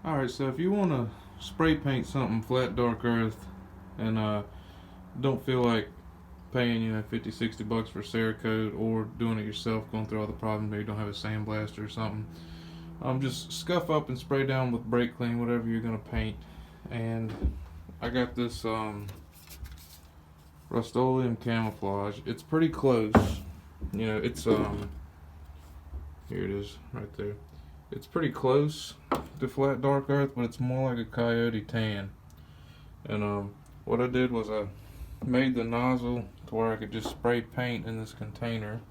Alright, so if you want to spray paint something flat dark earth and don't feel like paying 50-60 bucks for Cerakote or doing it yourself, going through all the problems, maybe you don't have a sandblaster or something, just scuff up and spray down with brake clean whatever you're going to paint. And I got this Rust-Oleum camouflage. It's pretty close, it's here it is right there. It's pretty close to flat dark earth, but it's more like a coyote tan. And what I did was I made the nozzle to where I could just spray paint in this container,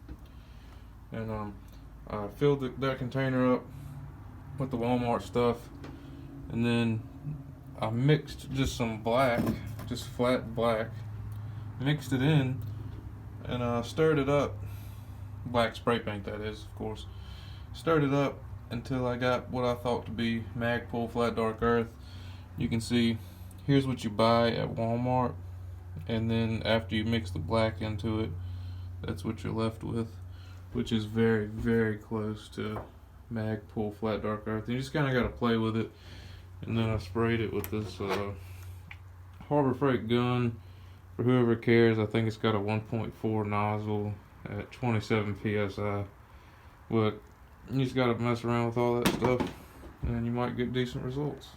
and I filled that container up with the Walmart stuff, and then I mixed just some black, just flat black, mixed it in, and stirred it up. Black spray paint, that is, of course. Stirred it up until I got what I thought to be Magpul flat dark earth. You can see here's what you buy at Walmart, and then after you mix the black into it, that's what you're left with, which is very, very close to Magpul flat dark earth. You just kind of got to play with it. And then I sprayed it with this Harbor Freight gun. For whoever cares, I think it's got a 1.4 nozzle at 27 psi. But you just got to mess around with all that stuff, and you might get decent results.